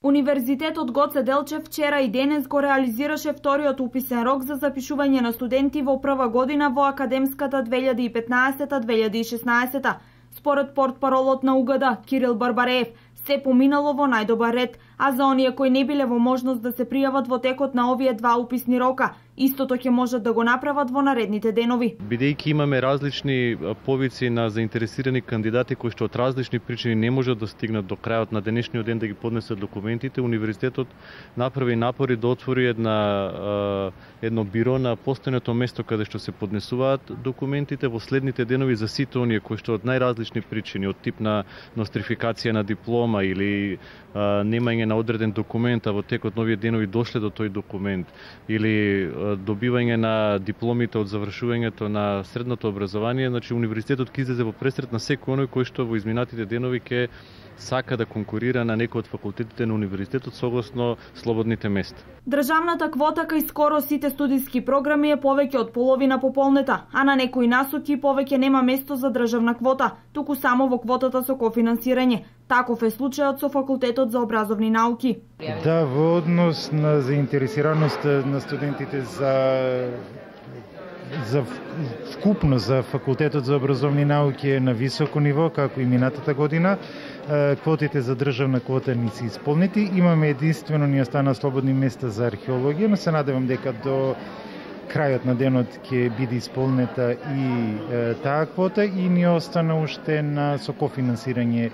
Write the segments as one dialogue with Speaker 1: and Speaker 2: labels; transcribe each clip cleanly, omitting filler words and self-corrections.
Speaker 1: Универзитетот Гоце Делчев вчера и денес го реализираше вториот уписен рок за запишување на студенти во прва година во академската 2015-2016. Според портпаролот на УГД Кирил Барбареев, се поминало во најдобар ред, а за оние кои не биле во можност да се пријават во текот на овие два уписни рока, истото ќе можат да го направат во наредните денови.
Speaker 2: Бидејќи имаме различни повици на заинтересирани кандидати кои што од различни причини не можат да стигнат до крајот на денешниот ден да ги поднесат документите, универзитетот направи напори да отвори едно биро на постојното место каде што се поднесуваат документите во следните денови за сите оние кои што од најразлични причини, од тип на нострификација на диплома или немање на одреден документ, а во текот на овие денови дошле до тој документ, или добивање на дипломите од завршувањето на средното образование, значи универзитетот ќе излезе во пресрет на секој оној кој што во изминатите денови ќе сака да конкурира на некој од факултетите на универзитетот согласно слободните места.
Speaker 1: Државната квота кај скоро сите студиски програми е повеќе од половина пополнета, а на некои насоки повеќе нема место за државна квота, туку само во квотата со кофинансирање. Таков е случајот со факултетот за образовни науки.
Speaker 3: Да, во однос на заинтересираноста на студентите за вкупно за факултетот за образовни науки е на високо ниво, како и минатата година. Квотите за државна квота не се исполнети. Имаме единствено ни остана слободни места за археологија, но се надевам дека до крајот на денот ќе биде исполнета и таа квота и ни остана уште на со кофинансирање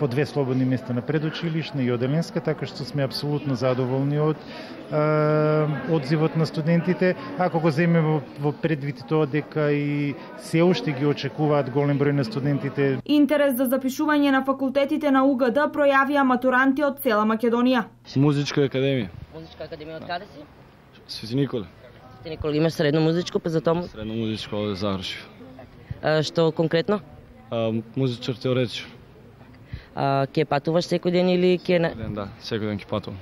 Speaker 3: по 2 слободни места на предучилишна и оделенска, така што сме апсолутно задоволни од одзивот на студентите. Ако го земеме во предвид тоа дека и се уште ги очекуваат голем број на студентите.
Speaker 1: Интерес за запишување на факултетите на УГД пројавија матуранти од цела Македонија.
Speaker 4: Музичка академија.
Speaker 5: Музичка академија од каде си?
Speaker 4: Свети Николе.
Speaker 5: Свети Николе, имаш средно музичко, па за тоа?
Speaker 4: Средно музичко овде завршив.
Speaker 5: Што конкретно?
Speaker 4: Музичар теоретичар.
Speaker 5: Ке патуваш секој ден или ке...
Speaker 4: Да, секој ден ке патувам.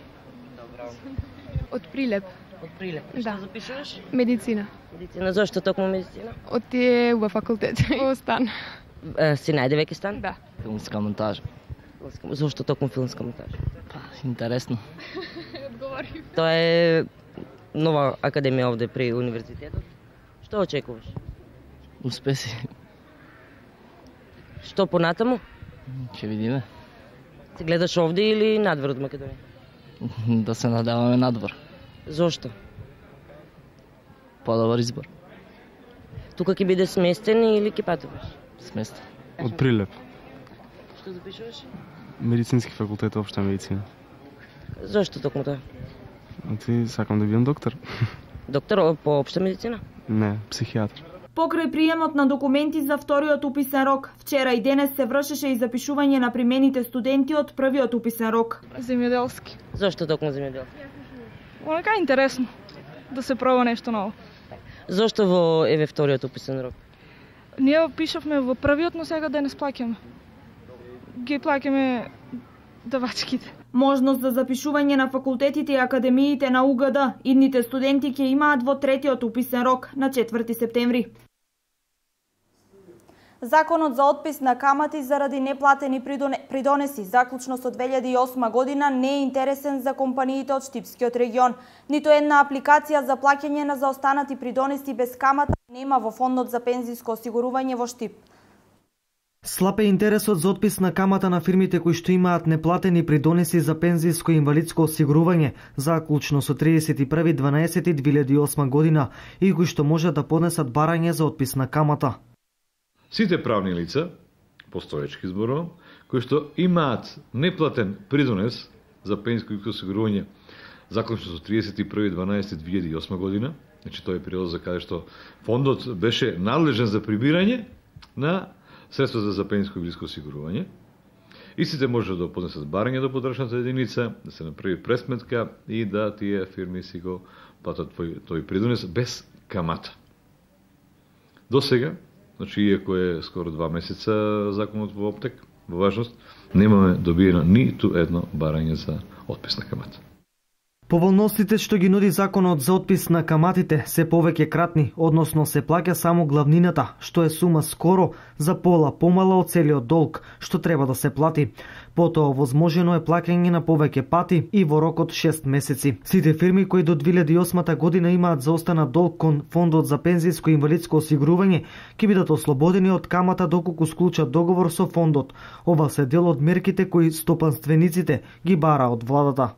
Speaker 6: Од Прилеп.
Speaker 5: Од Прилеп.
Speaker 6: Да.
Speaker 5: Што запишуваш?
Speaker 6: Медицина.
Speaker 5: Медицина, зошто токму медицина?
Speaker 6: Од тие во факултет, во Стан.
Speaker 5: Си најде веќе Стан?
Speaker 6: Да.
Speaker 4: Филмска монтажа.
Speaker 5: Зошто токму филмска монтажа?
Speaker 4: Интересно.
Speaker 6: Одговори.
Speaker 5: Тоа е нова академија овде при универзитетот. Што очекуваш?
Speaker 4: Успеси.
Speaker 5: Што понатаму?
Speaker 4: Ќе видиме.
Speaker 5: Ти гледаш овде или надвор од Македонија?
Speaker 4: Да се надеваме надвор.
Speaker 5: Зошто?
Speaker 4: Подобар избор.
Speaker 5: Тука ќе биде сместен или ќе патуваш?
Speaker 4: Сместен.
Speaker 7: Од Прилеп.
Speaker 5: Што запишуваш?
Speaker 7: Медицински факултет, општа медицина.
Speaker 5: Зошто токму тоа?
Speaker 7: Ти сакам да бидам доктор.
Speaker 5: Доктор по општа медицина?
Speaker 7: Не, психијатар.
Speaker 1: Покрај приемот на документи за вториот уписен рок, вчера и денес се вршеше и запишување на примените студенти од првиот уписен рок.
Speaker 6: Земјоделски.
Speaker 5: Зошто токму земјоделски?
Speaker 6: Онака е интересно да се проба нешто ново.
Speaker 5: Зошто во еве вториот уписен рок?
Speaker 6: Ние пишавме во првиот, но сега денес плаќаме. Ги плаќаме давачките.
Speaker 1: Можност за запишување на факултетите и академиите на УГД идните студенти ќе имаат во третиот уписен рок на 4 септември. Законот за отпис на камати заради неплатени придонеси заклучно со 2008 година не е интересен за компаниите од Штипскиот регион. Ниту една апликација за плаќање на заостанати придонеси без камата нема во Фондот за пензиско осигурување во Штип.
Speaker 8: Слаб е интересот за отпис на камата на фирмите кои што имаат неплатени придонеси за пензиско и инвалидско осигурување заклучно со 31.12.2008 година и кои што може да поднесат барање за отпис на камата.
Speaker 9: Сите правни лица, постоечки зборувам, кои што имаат неплатен придонес за пензиско осигурување заклучно со 31.12.2008 година, значи тој е период за каде што фондот беше надлежен за прибирање на средства за пензиско и инвалидско осигурување. Истите може да поднесат барање до подрачната единица, да се направи пресметка и да тие фирми си го платат тој придонес без камата. До сега, значи иако е скоро 2 месеца законот во оптек, во важност, немаме добиено ниту едно барање за отпис на камата.
Speaker 8: Поволностите што ги нуди законот за отпис на каматите се повеќе кратни, односно се плаќа само главнината, што е сума скоро за пола помала од целиот долг, што треба да се плати. Потоа возможено е плаќање на повеќе пати и во рок од 6 месеци. Сите фирми кои до 2008 година имаат заостанат долг кон Фондот за пензиско и инвалидско осигурување ќе бидат ослободени од камата доколку склучат договор со фондот. Ова се дел од мерките кои стопанствениците ги бара од владата.